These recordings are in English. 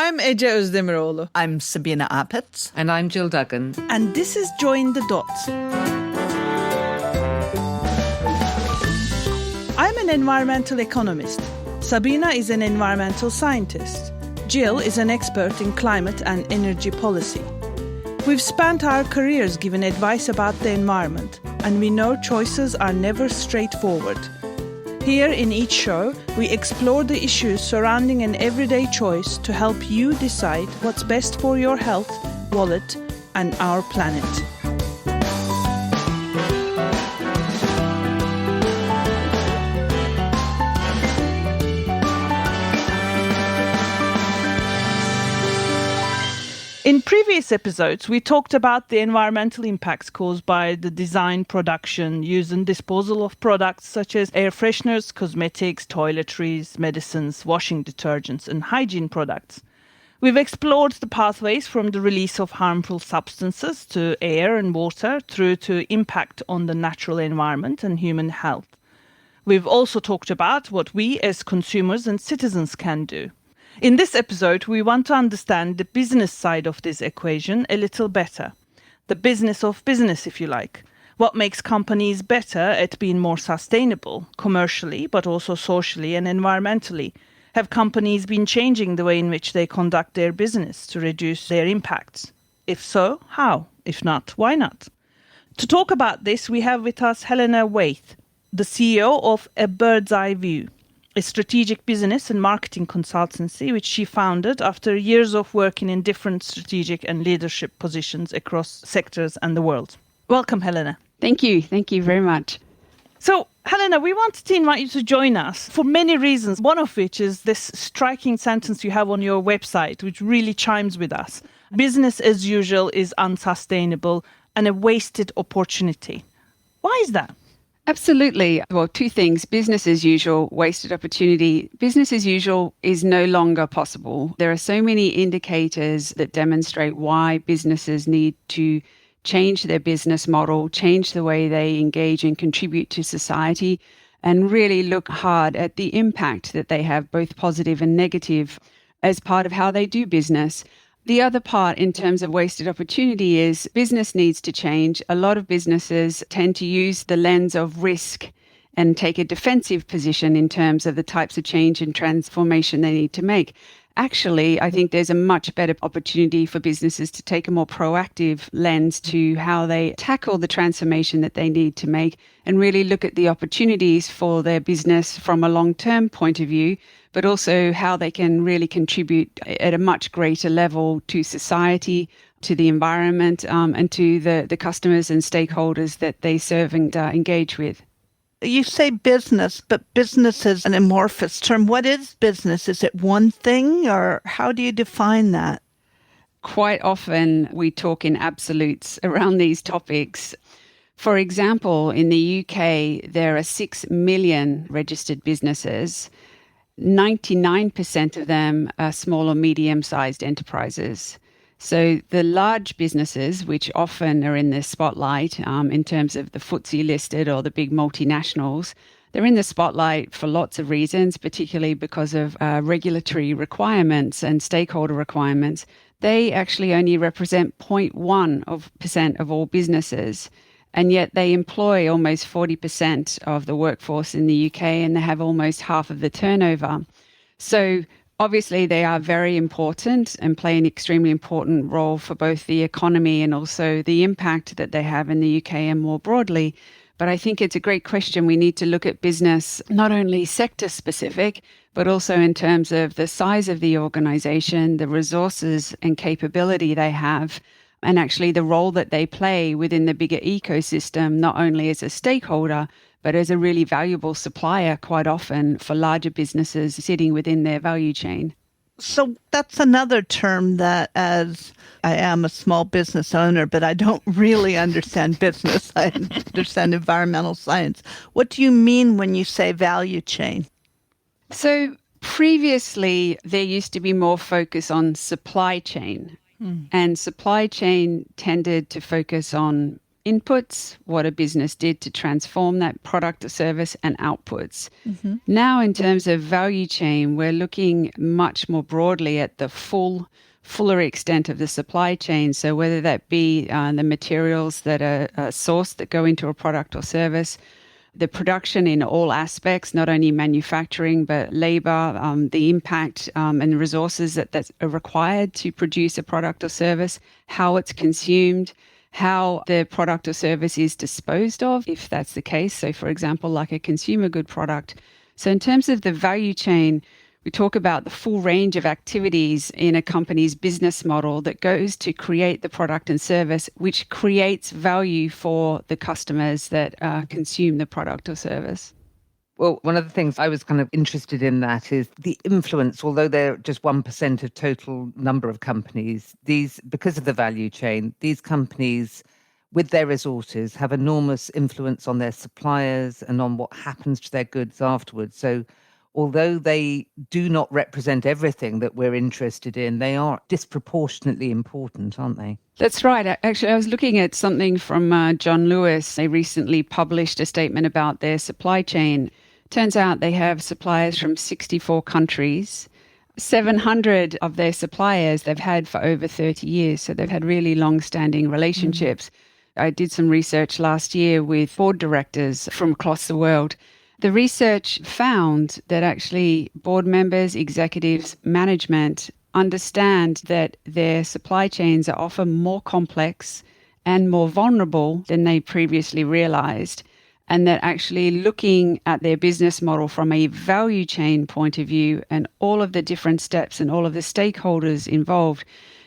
I'm Ece Özdemiroğlu. I'm Sabina Apitz. And I'm Jill Duggan. And this is Join the Dots. I'm an environmental economist. Sabina is an environmental scientist. Jill is an expert in climate and energy policy. We've spent our careers giving advice about the environment, and we know choices are never straightforward. Here in each show, we explore the issues surrounding an everyday choice to help you decide what's best for your health, wallet, and our planet. In previous episodes, we talked about the environmental impacts caused by the design, production, use and disposal of products such as air fresheners, cosmetics, toiletries, medicines, washing detergents and hygiene products. We've explored the pathways from the release of harmful substances to air and water through to impact on the natural environment and human health. We've also talked about what we as consumers and citizens can do. In this episode, we want to understand the business side of this equation a little better. The business of business, if you like. What makes companies better at being more sustainable, commercially, but also socially and environmentally? Have companies been changing the way in which they conduct their business to reduce their impacts? If so, how? If not, why not? To talk about this, we have with us Helena Waith, the CEO of A Bird's Eye View, a strategic business and marketing consultancy which she founded after years of working in different strategic and leadership positions across sectors and the world. Welcome, Helena. Thank you. Thank you very much. So, Helena, we wanted to invite you to join us for many reasons, one of which is this striking sentence you have on your website, which really chimes with us. Business as usual is unsustainable and a wasted opportunity. Why is that? Absolutely. Well, two things. Business as usual, wasted opportunity. Business as usual is no longer possible. There are so many indicators that demonstrate why businesses need to change their business model, change the way they engage and contribute to society, and really look hard at the impact that they have, both positive and negative, as part of how they do business. The other part in terms of wasted opportunity is business needs to change. A lot of businesses tend to use the lens of risk and take a defensive position in terms of the types of change and transformation they need to make. Actually, I think there's a much better opportunity for businesses to take a more proactive lens to how they tackle the transformation that they need to make and really look at the opportunities for their business from a long-term point of view, but also how they can really contribute at a much greater level to society, to the environment, and to the customers and stakeholders that they serve and engage with. You say business, but business is an amorphous term. What is business? Is it one thing, or how do you define that? Quite often we talk in absolutes around these topics. For example, in the UK, there are 6 million registered businesses. 99% of them are small or medium-sized enterprises. So the large businesses, which often are in the spotlight in terms of the FTSE listed or the big multinationals, they're in the spotlight for lots of reasons, particularly because of regulatory requirements and stakeholder requirements. They actually only represent 0.1% of all businesses. And yet they employ almost 40% of the workforce in the UK, and they have almost half of the turnover. So obviously they are very important and play an extremely important role for both the economy and also the impact that they have in the UK and more broadly. But I think it's a great question. We need to look at business not only sector specific, but also in terms of the size of the organization, the resources and capability they have, and actually the role that they play within the bigger ecosystem, not only as a stakeholder, but as a really valuable supplier quite often for larger businesses sitting within their value chain. So that's another term that, as I am a small business owner, but I don't really understand business. I understand environmental science. What do you mean when you say value chain? So previously, there used to be more focus on supply chain. And supply chain tended to focus on inputs, what a business did to transform that product or service, and outputs. Now, in terms of value chain, we're looking much more broadly at the fuller extent of the supply chain. So whether that be the materials that are sourced that go into a product or service, the production in all aspects, not only manufacturing, but labor, the impact and resources that are required to produce a product or service, how it's consumed, how the product or service is disposed of, if that's the case. So, for example, like a consumer good product. So in terms of the value chain, we talk about the full range of activities in a company's business model that goes to create the product and service, which creates value for the customers that consume the product or service. Well, one of the things I was kind of interested in that is the influence, although they're just 1% of total number of companies, because of the value chain, these companies with their resources have enormous influence on their suppliers and on what happens to their goods afterwards. So although they do not represent everything that we're interested in, they are disproportionately important, aren't they? That's right. Actually, I was looking at something from John Lewis. They recently published a statement about their supply chain. Turns out they have suppliers from 64 countries. 700 of their suppliers they've had for over 30 years. So they've had really long-standing relationships. I did some research last year with board directors from across the world. The research found that actually board members, executives, management understand that their supply chains are often more complex and more vulnerable than they previously realized, and that actually looking at their business model from a value chain point of view and all of the different steps and all of the stakeholders involved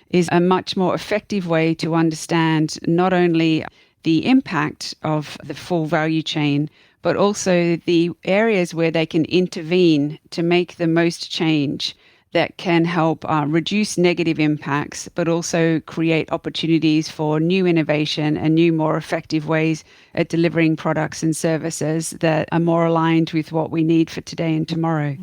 is a much more effective way to understand not only the impact of the full value chain, but also the areas where they can intervene to make the most change that can help reduce negative impacts, but also create opportunities for new innovation and new, more effective ways at delivering products and services that are more aligned with what we need for today and tomorrow.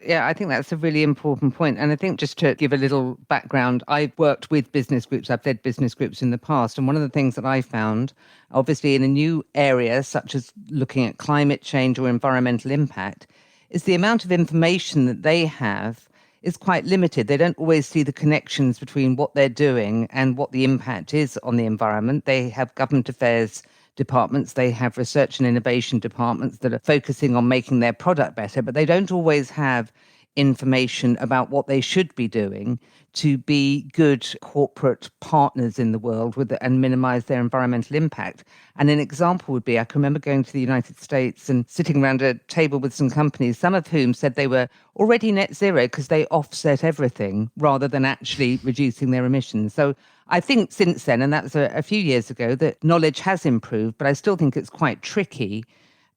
Yeah, I think that's a really important point. And I think just to give a little background, I've worked with business groups, I've led business groups in the past. And one of the things that I found, obviously in a new area, such as looking at climate change or environmental impact, is the amount of information that they have is quite limited. They don't always see the connections between what they're doing and what the impact is on the environment. They have government affairs departments, they have research and innovation departments that are focusing on making their product better, but they don't always have information about what they should be doing to be good corporate partners in the world and minimize their environmental impact. And an example would be, I can remember going to the United States and sitting around a table with some companies, some of whom said they were already net zero because they offset everything rather than actually reducing their emissions. So I think since then, and that's a few years ago, that knowledge has improved, but I still think it's quite tricky.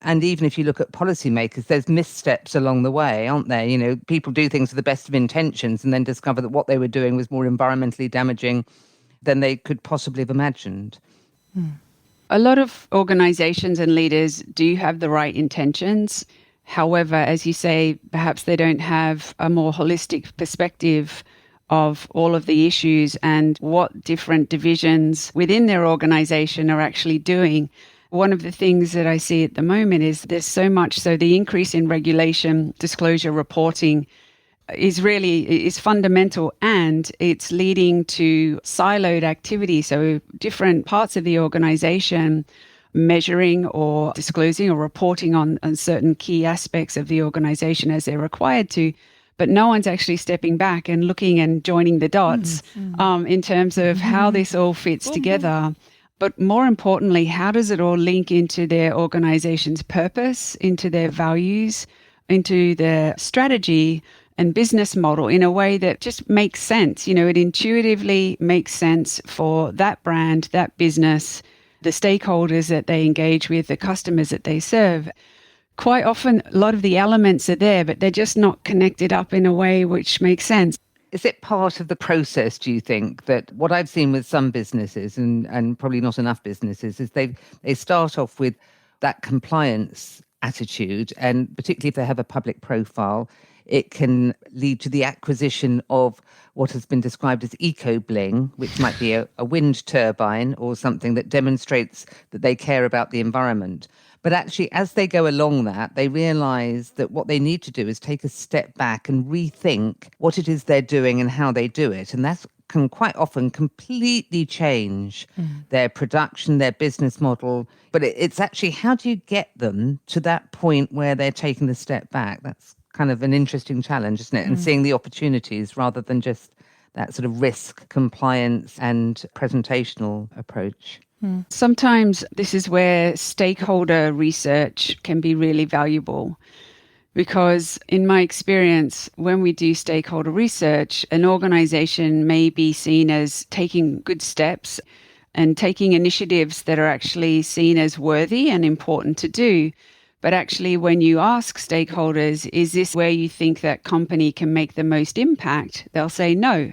And even if you look at policymakers, there's missteps along the way, aren't there? You know, people do things with the best of intentions and then discover that what they were doing was more environmentally damaging than they could possibly have imagined. A lot of organizations and leaders do have the right intentions. However, as you say, perhaps they don't have a more holistic perspective of all of the issues and what different divisions within their organization are actually doing. One of the things that I see at the moment is there's so much, so the increase in regulation, disclosure, reporting is fundamental, and it's leading to siloed activity. So different parts of the organization measuring or disclosing or reporting on certain key aspects of the organization as they're required to, but no one's actually stepping back and looking and joining the dots in terms of how this all fits together. But more importantly, how does it all link into their organization's purpose, into their values, into their strategy and business model in a way that just makes sense? You know, it intuitively makes sense for that brand, that business, the stakeholders that they engage with, the customers that they serve. Quite often, a lot of the elements are there, but they're just not connected up in a way which makes sense. Is it part of the process, do you think, that what I've seen with some businesses and probably not enough businesses is they start off with that compliance attitude, and particularly if they have a public profile, It can lead to the acquisition of what has been described as eco-bling, which might be a wind turbine or something that demonstrates that they care about the environment. But actually, as they go along that, they realize that what they need to do is take a step back and rethink what it is they're doing and how they do it. And that can quite often completely change their production, their business model. But it's actually, how do you get them to that point where they're taking the step back? That's kind of an interesting challenge, isn't it? And seeing the opportunities rather than just that sort of risk, compliance and presentational approach. Sometimes this is where stakeholder research can be really valuable, because in my experience, when we do stakeholder research, an organization may be seen as taking good steps and taking initiatives that are actually seen as worthy and important to do. But actually, when you ask stakeholders, is this where you think that company can make the most impact? They'll say no.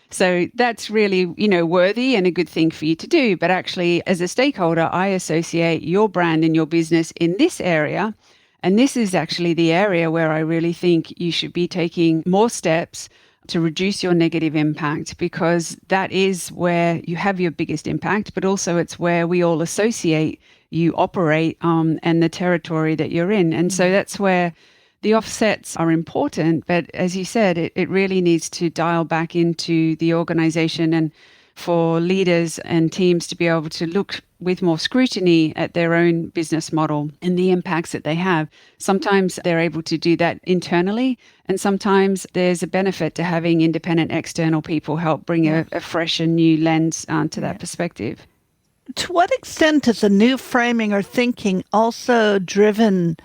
So that's really, worthy and a good thing for you to do. But actually, as a stakeholder, I associate your brand and your business in this area. And this is actually the area where I really think you should be taking more steps to reduce your negative impact, because that is where you have your biggest impact, but also it's where we all associate you operate and the territory that you're in. And so that's where the offsets are important. But as you said, it really needs to dial back into the organization, and for leaders and teams to be able to look with more scrutiny at their own business model and the impacts that they have. Sometimes they're able to do that internally, and sometimes there's a benefit to having independent external people help bring a fresh and new lens to that perspective. To what extent is a new framing or thinking also driven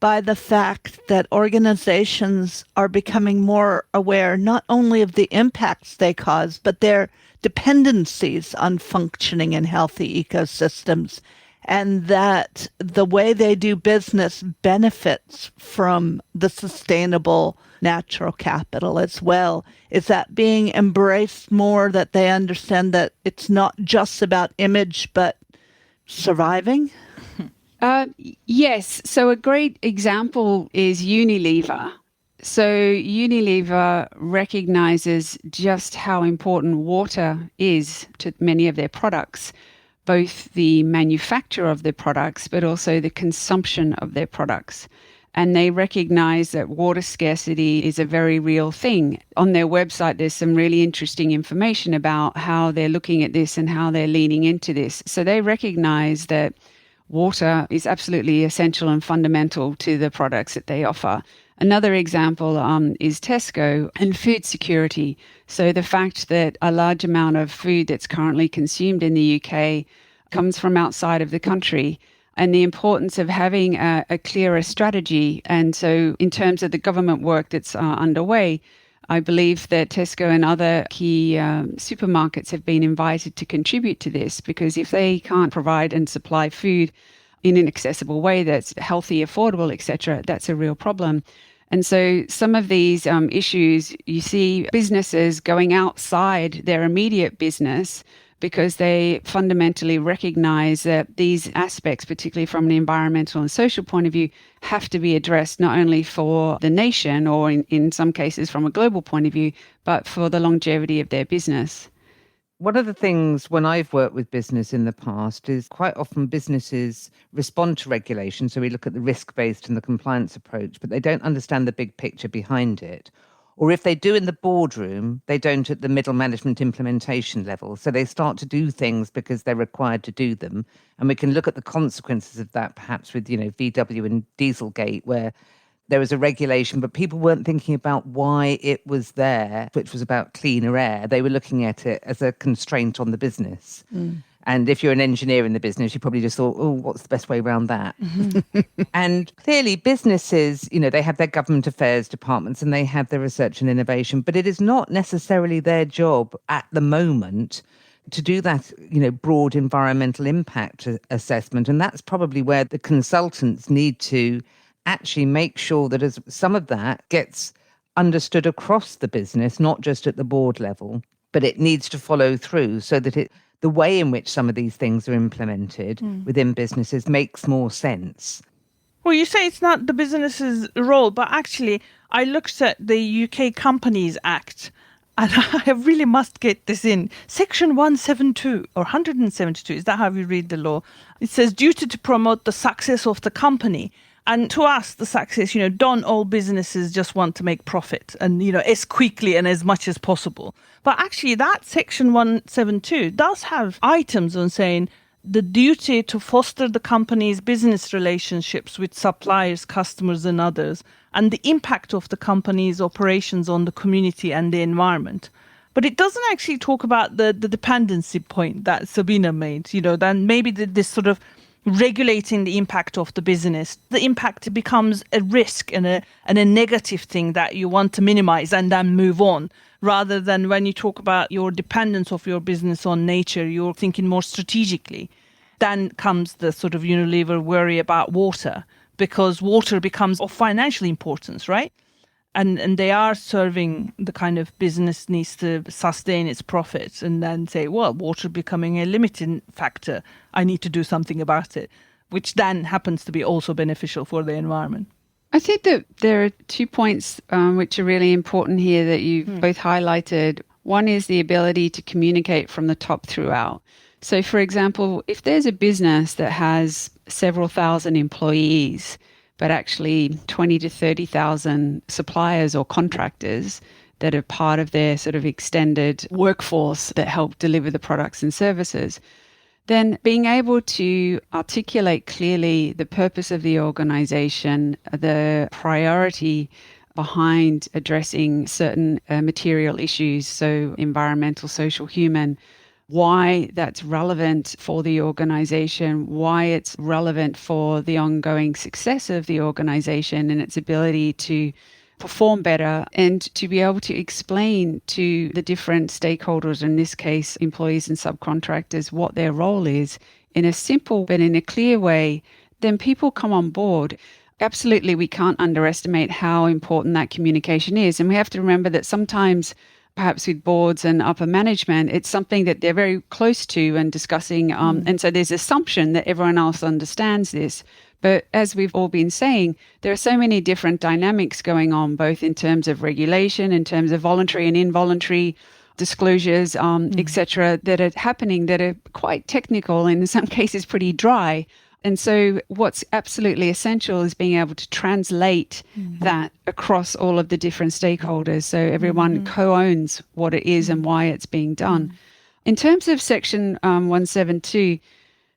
by the fact that organizations are becoming more aware not only of the impacts they cause, but their dependencies on functioning and healthy ecosystems, and that the way they do business benefits from the sustainable natural capital as well? Is that being embraced more, that they understand that it's not just about image, but surviving? Yes. So a great example is Unilever. So Unilever recognizes just how important water is to many of their products, both the manufacture of their products, but also the consumption of their products. And they recognize that water scarcity is a very real thing. On their website, there's some really interesting information about how they're looking at this and how they're leaning into this. So they recognize that water is absolutely essential and fundamental to the products that they offer. Another example is Tesco and food security. So the fact that a large amount of food that's currently consumed in the UK comes from outside of the country, and the importance of having a clearer strategy. And so in terms of the government work that's underway, I believe that Tesco and other key supermarkets have been invited to contribute to this, because if they can't provide and supply food in an accessible way that's healthy, affordable, etc., that's a real problem. And so some of these issues, you see businesses going outside their immediate business because they fundamentally recognize that these aspects, particularly from an environmental and social point of view, have to be addressed not only for the nation or in some cases from a global point of view, but for the longevity of their business. One of the things when I've worked with business in the past is quite often businesses respond to regulation. So we look at the risk-based and the compliance approach, but they don't understand the big picture behind it. Or if they do in the boardroom, they don't at the middle management implementation level. So they start to do things because they're required to do them. And we can look at the consequences of that, perhaps with, VW and Dieselgate, where there was a regulation, but people weren't thinking about why it was there, which was about cleaner air. They were looking at it as a constraint on the business. And if you're an engineer in the business, you probably just thought, oh, what's the best way around that? And clearly businesses, they have their government affairs departments and they have their research and innovation, but it is not necessarily their job at the moment to do that, broad environmental impact assessment. And that's probably where the consultants need to actually make sure that as some of that gets understood across the business, not just at the board level, but it needs to follow through so that the way in which some of these things are implemented within businesses makes more sense. Well, you say it's not the business's role, but actually, I looked at the UK Companies Act, and I really must get this in. Section 172 or 172, is that how we read the law? It says duty to promote the success of the company. And to us, the success, don't all businesses just want to make profit and, as quickly and as much as possible. But actually, that Section 172 does have items on saying the duty to foster the company's business relationships with suppliers, customers, and others, and the impact of the company's operations on the community and the environment. But it doesn't actually talk about the dependency point that Sabina made, then maybe this sort of regulating the impact of the business. The impact becomes a risk and a negative thing that you want to minimize and then move on. Rather than when you talk about your dependence of your business on nature, you're thinking more strategically. Then comes the sort of Unilever worry about water, because water becomes of financial importance, right? And they are serving the kind of business needs to sustain its profits, and then say, well, water becoming a limiting factor, I need to do something about it, which then happens to be also beneficial for the environment. I think that there are 2 points which are really important here that you've both highlighted. One is the ability to communicate from the top throughout. So, for example, if there's a business that has several thousand employees, but actually 20 to 30,000 suppliers or contractors that are part of their sort of extended workforce that help deliver the products and services, then being able to articulate clearly the purpose of the organization, the priority behind addressing certain material issues, so environmental, social, human, why that's relevant for the organization, why it's relevant for the ongoing success of the organization and its ability to perform better, and to be able to explain to the different stakeholders, in this case, employees and subcontractors, what their role is in a simple but in a clear way, then people come on board. Absolutely, we can't underestimate how important that communication is. And we have to remember that sometimes, perhaps with boards and upper management, it's something that they're very close to and discussing. And so there's assumption that everyone else understands this. But as we've all been saying, there are so many different dynamics going on, both in terms of regulation, in terms of voluntary and involuntary disclosures, etc., that are happening that are quite technical and in some cases pretty dry. And so what's absolutely essential is being able to translate that across all of the different stakeholders, so everyone co-owns what it is and why it's being done. In terms of Section 172,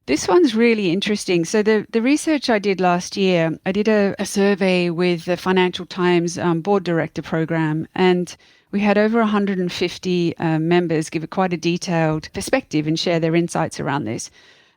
this one's really interesting. So the research I did last year, I did a survey with the Financial Times Board Director Program, and we had over 150 members give quite a detailed perspective and share their insights around this.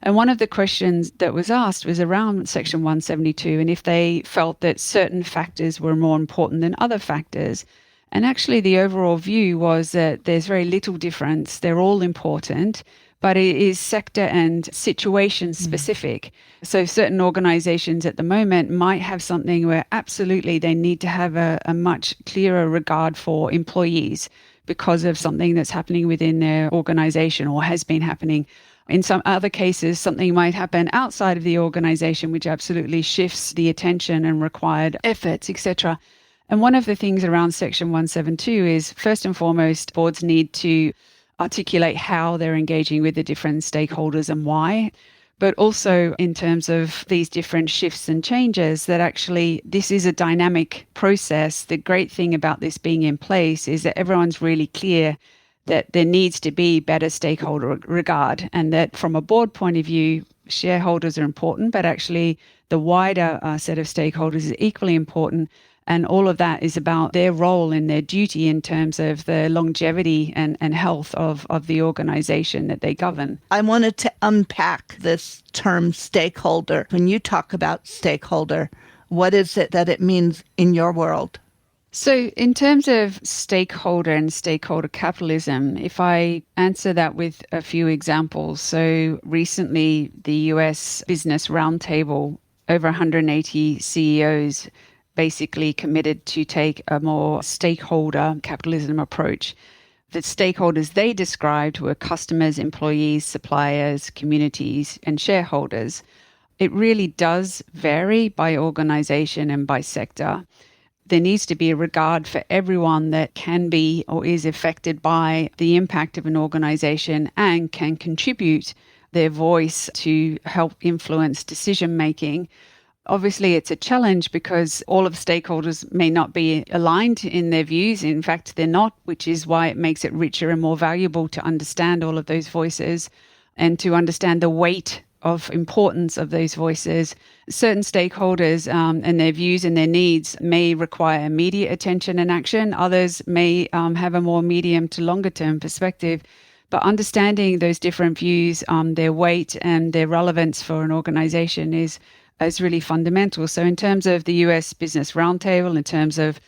And one of the questions that was asked was around Section 172 and if they felt that certain factors were more important than other factors. And actually the overall view was that there's very little difference. They're all important, but it is sector and situation specific. So certain organizations at the moment might have something where absolutely they need to have a much clearer regard for employees because of something that's happening within their organization or has been happening. In some other cases, something might happen outside of the organization, which absolutely shifts the attention and required efforts, etc. And one of the things around Section 172 is, first and foremost, boards need to articulate how they're engaging with the different stakeholders and why, but also in terms of these different shifts and changes, that actually this is a dynamic process. The great thing about this being in place is that everyone's really clear that there needs to be better stakeholder regard, and that from a board point of view, shareholders are important, but actually the wider set of stakeholders is equally important. And all of that is about their role and their duty in terms of the longevity and health of the organization that they govern. I wanted to unpack this term stakeholder. When you talk about stakeholder, what is it that it means in your world? So in terms of stakeholder and stakeholder capitalism, if I answer that with a few examples. So recently, the US Business Roundtable, over 180 CEOs basically committed to take a more stakeholder capitalism approach. The stakeholders they described were customers, employees, suppliers, communities, and shareholders. It really does vary by organization and by sector. There needs to be a regard for everyone that can be or is affected by the impact of an organization and can contribute their voice to help influence decision making. Obviously, it's a challenge because all of stakeholders may not be aligned in their views. In fact, they're not, which is why it makes it richer and more valuable to understand all of those voices and to understand the weight of importance of those voices. Certain stakeholders and their views and their needs may require immediate attention and action. Others may have a more medium to longer term perspective. But understanding those different views, their weight and their relevance for an organization is really fundamental. So in terms of the US Business Roundtable, in terms of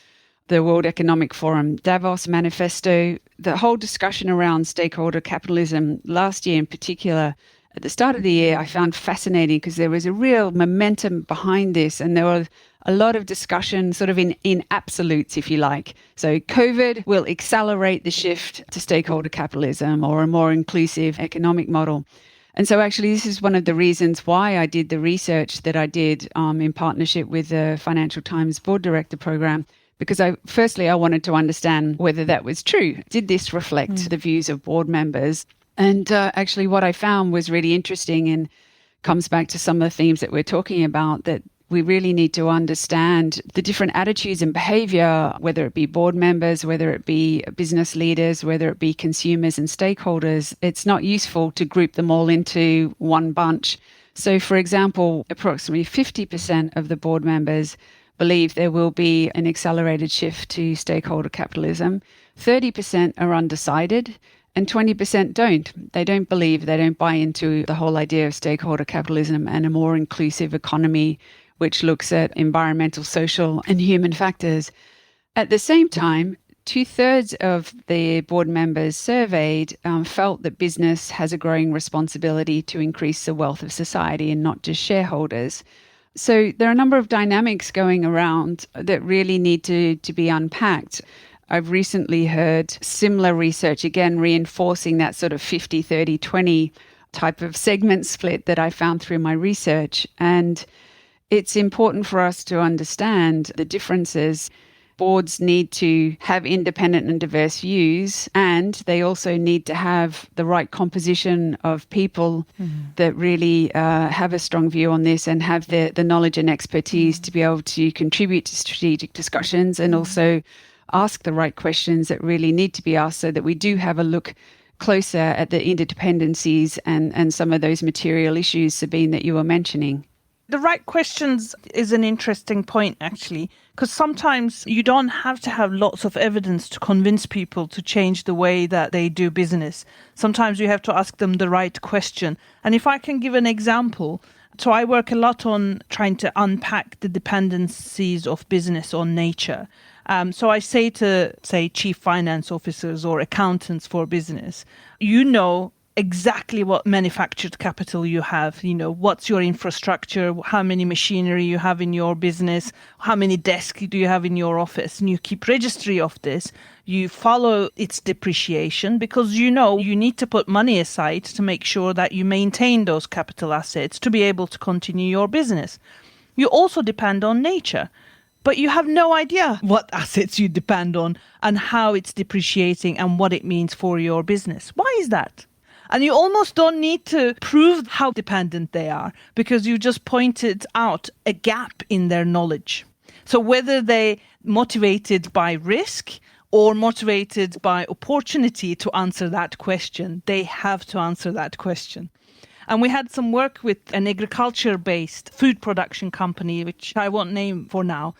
the World Economic Forum Davos Manifesto, the whole discussion around stakeholder capitalism last year in particular, at the start of the year, I found fascinating because there was a real momentum behind this, and there was a lot of discussion sort of in absolutes, if you like. So COVID will accelerate the shift to stakeholder capitalism or a more inclusive economic model. And so actually, this is one of the reasons why I did the research that I did in partnership with the Financial Times Board Director Program, because I wanted to understand whether that was true. Did this reflect the views of board members? And actually what I found was really interesting and comes back to some of the themes that we're talking about, that we really need to understand the different attitudes and behavior, whether it be board members, whether it be business leaders, whether it be consumers and stakeholders. It's not useful to group them all into one bunch. So, for example, approximately 50% of the board members believe there will be an accelerated shift to stakeholder capitalism. 30% are undecided. And 20% don't. They don't believe, they don't buy into the whole idea of stakeholder capitalism and a more inclusive economy, which looks at environmental, social, and human factors. At the same time, 2/3 of the board members surveyed felt that business has a growing responsibility to increase the wealth of society and not just shareholders. So there are a number of dynamics going around that really need to be unpacked. I've recently heard similar research, again, reinforcing that sort of 50-30-20 type of segment split that I found through my research. And it's important for us to understand the differences. Boards need to have independent and diverse views, and they also need to have the right composition of people that really have a strong view on this and have the knowledge and expertise to be able to contribute to strategic discussions and also ask the right questions that really need to be asked, so that we do have a look closer at the interdependencies and some of those material issues, Sabine, that you were mentioning. The right questions is an interesting point, actually, because sometimes you don't have to have lots of evidence to convince people to change the way that they do business. Sometimes you have to ask them the right question. And if I can give an example, so I work a lot on trying to unpack the dependencies of business on nature. So I say to, chief finance officers or accountants for business, you know exactly what manufactured capital you have, what's your infrastructure, how many machinery you have in your business, how many desks do you have in your office, and you keep registry of this. You follow its depreciation because you need to put money aside to make sure that you maintain those capital assets to be able to continue your business. You also depend on nature. But you have no idea what assets you depend on and how it's depreciating and what it means for your business. Why is that? And you almost don't need to prove how dependent they are because you just pointed out a gap in their knowledge. So whether they're motivated by risk or motivated by opportunity to answer that question, they have to answer that question. And we had some work with an agriculture-based food production company, which I won't name for now.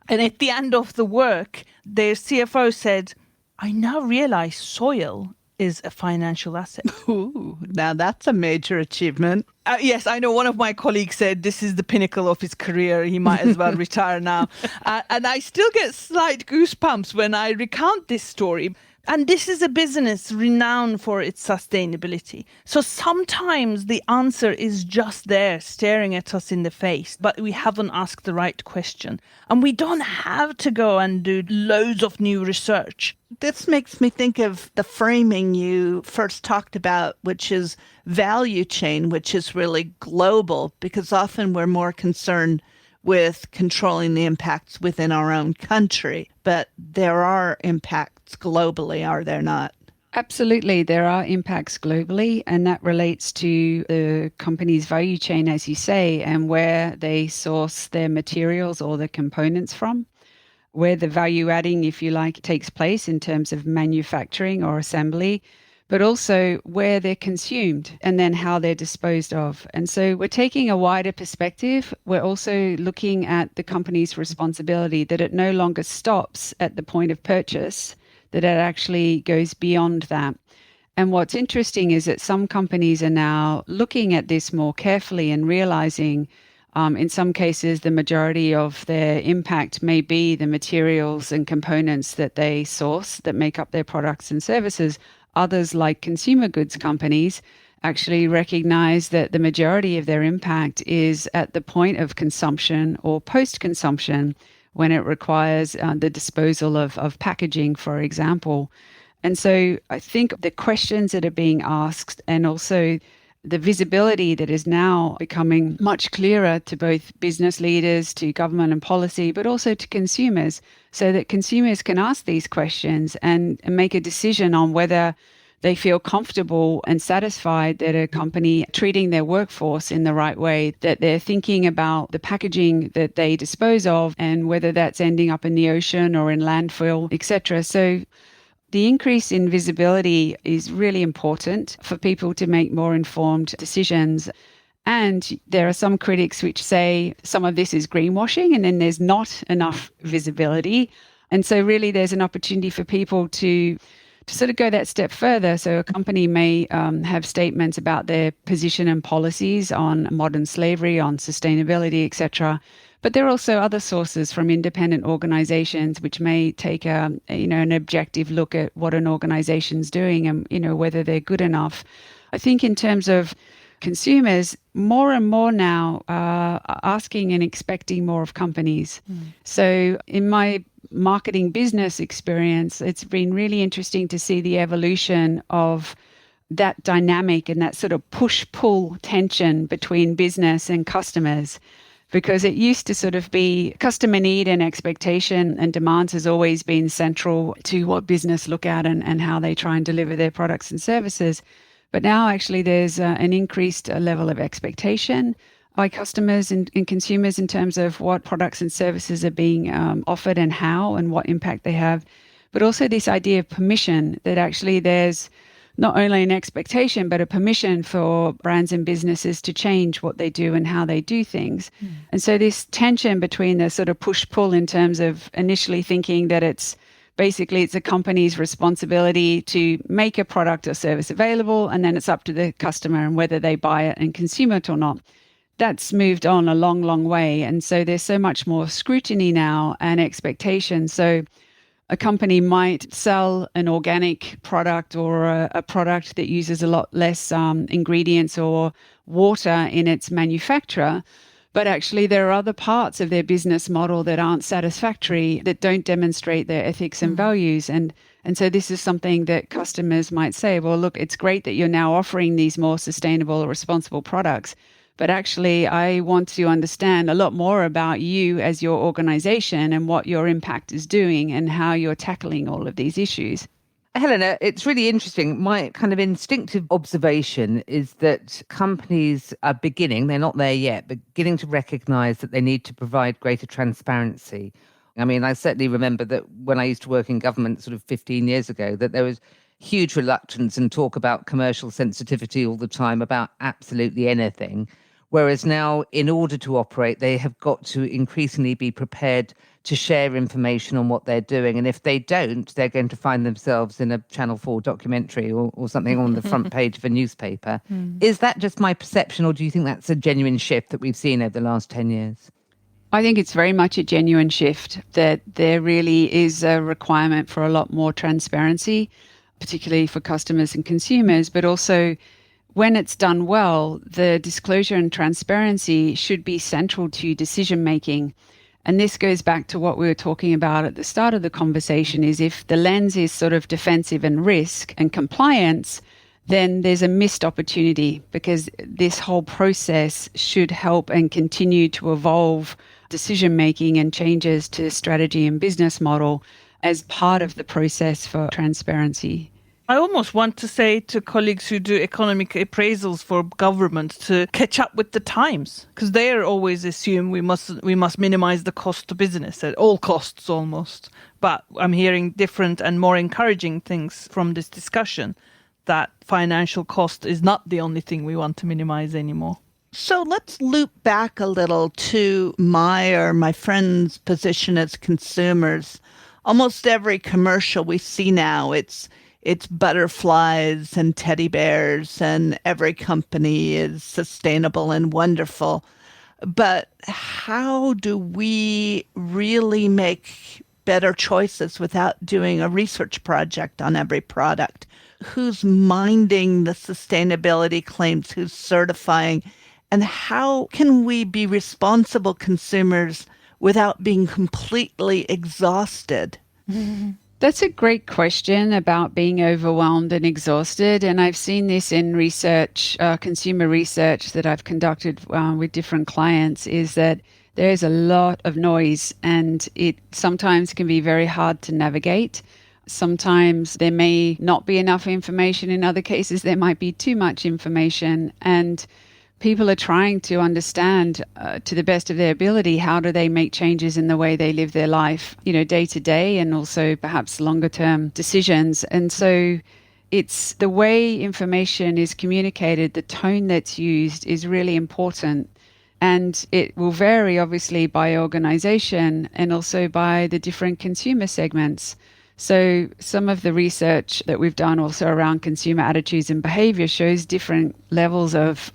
And at the end of the work, their CFO said, I now realize soil is a financial asset. Ooh, now that's a major achievement. Yes, I know one of my colleagues said this is the pinnacle of his career. He might as well retire now. And I still get slight goosebumps when I recount this story And this is a business renowned for its sustainability. So sometimes the answer is just there, staring at us in the face, but we haven't asked the right question. And we don't have to go and do loads of new research. This makes me think of the framing you first talked about, which is value chain, which is really global, because often we're more concerned with controlling the impacts within our own country. But there are impacts globally, are there not? Absolutely. There are impacts globally, and that relates to the company's value chain, as you say, and where they source their materials or the components from, where the value adding, if you like, takes place in terms of manufacturing or assembly, but also where they're consumed and then how they're disposed of. And so we're taking a wider perspective. We're also looking at the company's responsibility, that it no longer stops at the point of purchase, that it actually goes beyond that. And what's interesting is that some companies are now looking at this more carefully and realizing in some cases, the majority of their impact may be the materials and components that they source that make up their products and services. Others, like consumer goods companies, actually recognize that the majority of their impact is at the point of consumption or post-consumption, when it requires the disposal of packaging, for example. And so I think the questions that are being asked, and also the visibility that is now becoming much clearer to both business leaders, to government and policy, but also to consumers, so that consumers can ask these questions and make a decision on whether they feel comfortable and satisfied that a company treating their workforce in the right way, that they're thinking about the packaging that they dispose of and whether that's ending up in the ocean or in landfill, etc. So the increase in visibility is really important for people to make more informed decisions. And there are some critics which say some of this is greenwashing, and then there's not enough visibility. And so really there's an opportunity for people to sort of go that step further. So a company may have statements about their position and policies on modern slavery, on sustainability, etc. But there are also other sources from independent organizations which may take an objective look at what an organization's doing and whether they're good enough. I think in terms of consumers, more and more now are asking and expecting more of companies. So in my marketing business experience, it's been really interesting to see the evolution of that dynamic and that sort of push-pull tension between business and customers. Because it used to sort of be customer need and expectation and demands has always been central to what business look at and how they try and deliver their products and services. But now actually there's an increased level of expectation by customers and consumers in terms of what products and services are being offered and how and what impact they have. But also this idea of permission, that actually there's not only an expectation, but a permission for brands and businesses to change what they do and how they do things. And so this tension between the sort of push-pull in terms of initially thinking that it's a company's responsibility to make a product or service available, and then it's up to the customer and whether they buy it and consume it or not. That's moved on a long, long way. And so there's so much more scrutiny now and expectation. So a company might sell an organic product or a product that uses a lot less ingredients or water in its manufacture, but actually there are other parts of their business model that aren't satisfactory, that don't demonstrate their ethics and values. And so this is something that customers might say, well, look, it's great that you're now offering these more sustainable or responsible products, but actually I want to understand a lot more about you as your organization and what your impact is doing and how you're tackling all of these issues. Helena, it's really interesting. My kind of instinctive observation is that companies are they're not there yet, but beginning to recognize that they need to provide greater transparency. I mean, I certainly remember that when I used to work in government sort of 15 years ago, that there was huge reluctance and talk about commercial sensitivity all the time about absolutely anything. Whereas now, in order to operate, they have got to increasingly be prepared to share information on what they're doing. And if they don't, they're going to find themselves in a Channel 4 documentary or something on the front page of a newspaper. Is that just my perception, or do you think that's a genuine shift that we've seen over the last 10 years? I think it's very much a genuine shift, that there really is a requirement for a lot more transparency, particularly for customers and consumers, but also when it's done well, the disclosure and transparency should be central to decision making. And this goes back to what we were talking about at the start of the conversation, is if the lens is sort of defensive and risk and compliance, then there's a missed opportunity, because this whole process should help and continue to evolve decision making and changes to strategy and business model as part of the process for transparency. I almost want to say to colleagues who do economic appraisals for government to catch up with the times, because they always assume we must minimize the cost to business at all costs almost. But I'm hearing different and more encouraging things from this discussion, that financial cost is not the only thing we want to minimize anymore. So let's loop back a little to my friend's position as consumers. Almost every commercial we see now, it's butterflies and teddy bears, and every company is sustainable and wonderful. But how do we really make better choices without doing a research project on every product? Who's minding the sustainability claims? Who's certifying? And how can we be responsible consumers without being completely exhausted? That's a great question about being overwhelmed and exhausted. And I've seen this in research, consumer research that I've conducted with different clients, is that there's a lot of noise and it sometimes can be very hard to navigate. Sometimes there may not be enough information. In other cases, there might be too much information. And people are trying to understand to the best of their ability, how do they make changes in the way they live their life, day to day, and also perhaps longer term decisions. And so it's the way information is communicated, the tone that's used is really important. And it will vary obviously by organization and also by the different consumer segments. So some of the research that we've done also around consumer attitudes and behavior shows different levels of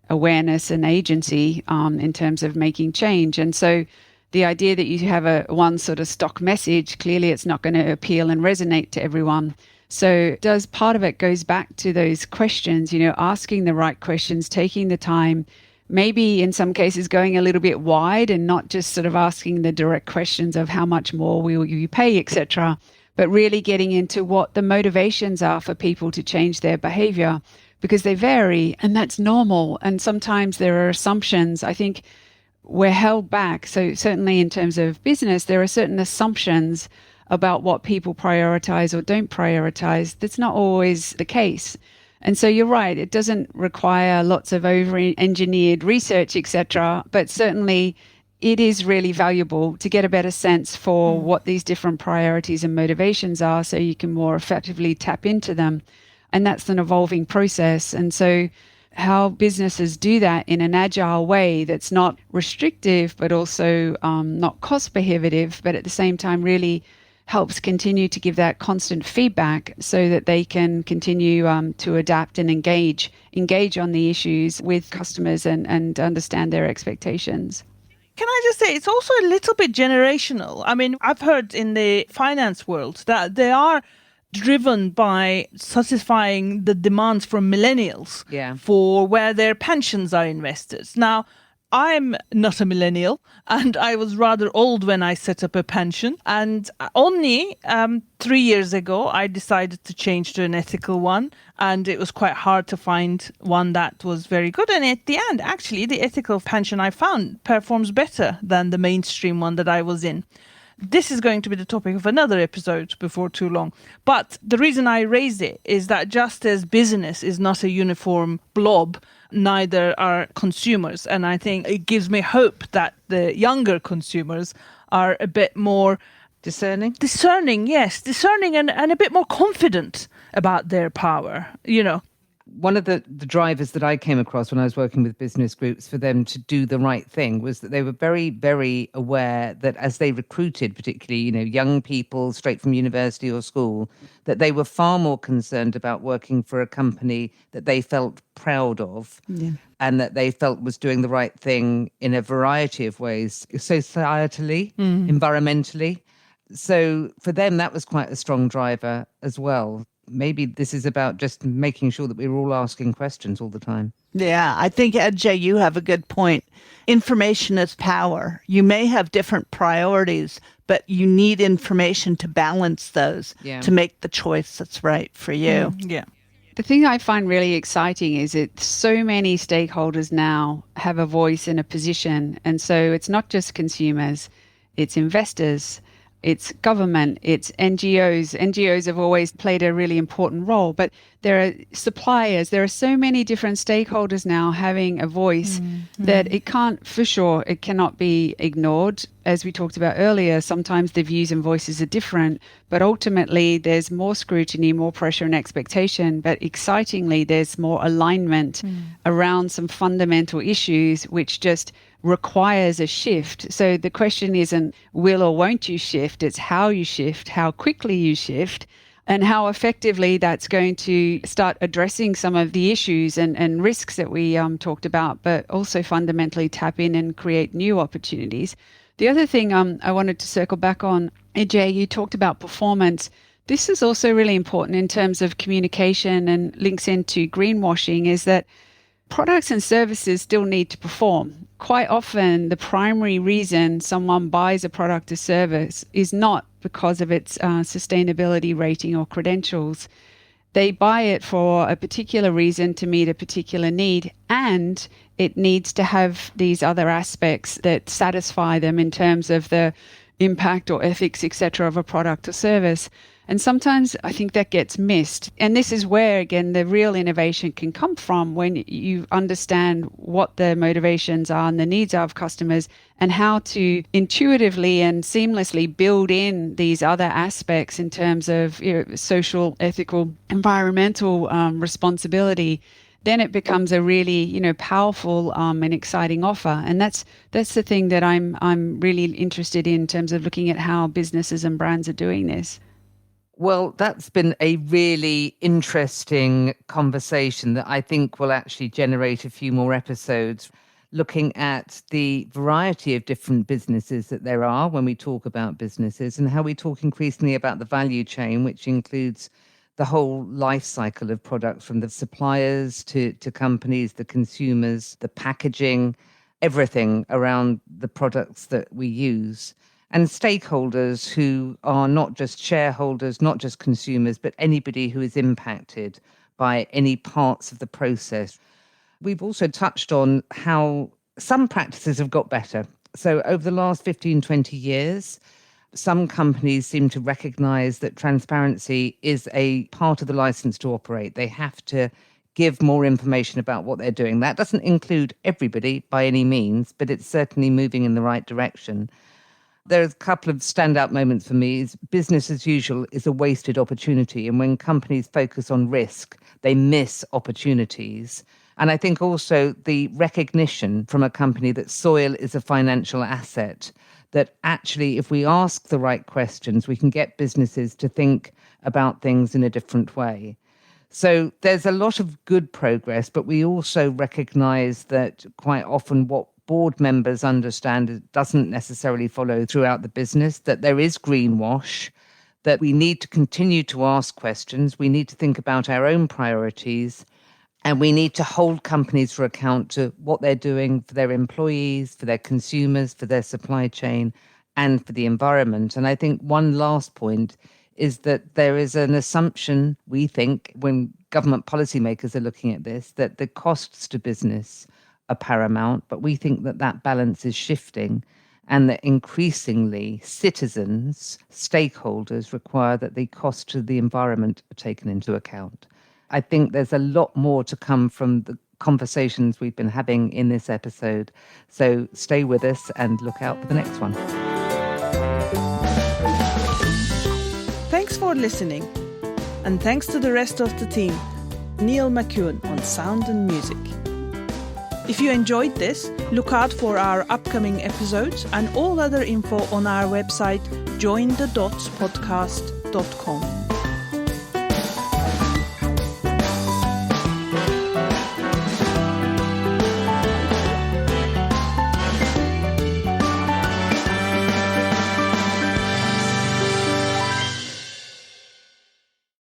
awareness and agency in terms of making change. And so the idea that you have one sort of stock message, clearly it's not going to appeal and resonate to everyone. So part of it goes back to those questions, asking the right questions, taking the time, maybe in some cases going a little bit wide and not just sort of asking the direct questions of how much more will you pay, etc., but really getting into what the motivations are for people to change their behavior, because they vary and that's normal. And sometimes there are assumptions. I think we're held back. So certainly in terms of business, there are certain assumptions about what people prioritize or don't prioritize. That's not always the case. And so you're right, it doesn't require lots of over-engineered research, etc., but certainly it is really valuable to get a better sense for what these different priorities and motivations are, so you can more effectively tap into them. And that's an evolving process. And so how businesses do that in an agile way that's not restrictive, but also not cost prohibitive, but at the same time really helps continue to give that constant feedback so that they can continue to adapt and engage on the issues with customers and understand their expectations. Can I just say, it's also a little bit generational. I mean, I've heard in the finance world that they are driven by satisfying the demands from millennials for where their pensions are invested. Now, I'm not a millennial, and I was rather old when I set up a pension. And only 3 years ago, I decided to change to an ethical one. And it was quite hard to find one that was very good. And at the end, actually, the ethical pension I found performs better than the mainstream one that I was in. This is going to be the topic of another episode before too long. But the reason I raise it is that just as business is not a uniform blob, neither are consumers. And I think it gives me hope that the younger consumers are a bit more discerning, yes, discerning and a bit more confident about their power, one of the drivers that I came across when I was working with business groups for them to do the right thing was that they were very, very aware that as they recruited, particularly, young people straight from university or school, that they were far more concerned about working for a company that they felt proud of. Yeah. And that they felt was doing the right thing in a variety of ways, societally, environmentally. So for them, that was quite a strong driver as well. Maybe this is about just making sure that we're all asking questions all the time. Yeah, I think, Ed J, you have a good point. Information is power. You may have different priorities, but you need information to balance those to make the choice that's right for you. Yeah. The thing I find really exciting is that so many stakeholders now have a voice and a position. And so it's not just consumers, it's investors, it's government, it's NGOs. NGOs have always played a really important role, but there are suppliers. There are so many different stakeholders now having a voice that it cannot be ignored. As we talked about earlier, sometimes the views and voices are different, but ultimately there's more scrutiny, more pressure and expectation. But excitingly, there's more alignment around some fundamental issues, which just requires a shift. So the question isn't will or won't you shift, it's how you shift, how quickly you shift, and how effectively that's going to start addressing some of the issues and risks that we talked about, but also fundamentally tap in and create new opportunities. The other thing I wanted to circle back on, Ajay, you talked about performance. This is also really important in terms of communication and links into greenwashing, is that products and services still need to perform. Quite often, the primary reason someone buys a product or service is not because of its sustainability rating or credentials. They buy it for a particular reason to meet a particular need, and it needs to have these other aspects that satisfy them in terms of the impact or ethics, etc., of a product or service. And sometimes I think that gets missed. And this is where, again, the real innovation can come from, when you understand what the motivations are and the needs are of customers, and how to intuitively and seamlessly build in these other aspects in terms of social, ethical, environmental responsibility. Then it becomes a really, powerful and exciting offer. And that's the thing that I'm really interested in terms of looking at how businesses and brands are doing this. Well, that's been a really interesting conversation that I think will actually generate a few more episodes, looking at the variety of different businesses that there are when we talk about businesses, and how we talk increasingly about the value chain, which includes the whole life cycle of products, from the suppliers to companies, the consumers, the packaging, everything around the products that we use. And stakeholders who are not just shareholders, not just consumers, but anybody who is impacted by any parts of the process. We've also touched on how some practices have got better. So over the last 15, 20 years, some companies seem to recognize that transparency is a part of the license to operate. They have to give more information about what they're doing. That doesn't include everybody by any means, but it's certainly moving in the right direction. There's a couple of standout moments for me. Business as usual is a wasted opportunity. And when companies focus on risk, they miss opportunities. And I think also the recognition from a company that soil is a financial asset, that actually if we ask the right questions, we can get businesses to think about things in a different way. So there's a lot of good progress, but we also recognize that quite often what board members understand it doesn't necessarily follow throughout the business, that there is greenwash, that we need to continue to ask questions, we need to think about our own priorities, and we need to hold companies for account to what they're doing for their employees, for their consumers, for their supply chain, and for the environment. And I think one last point is that there is an assumption, we think, when government policymakers are looking at this, that the costs to business are paramount, but we think that that balance is shifting, and that increasingly citizens, stakeholders require that the cost to the environment are taken into account. I think there's a lot more to come from the conversations we've been having in this episode. So stay with us and look out for the next one. Thanks for listening, and thanks to the rest of the team. Neil McEwen on sound and music. If you enjoyed this, look out for our upcoming episodes and all other info on our website jointhedotspodcast.com.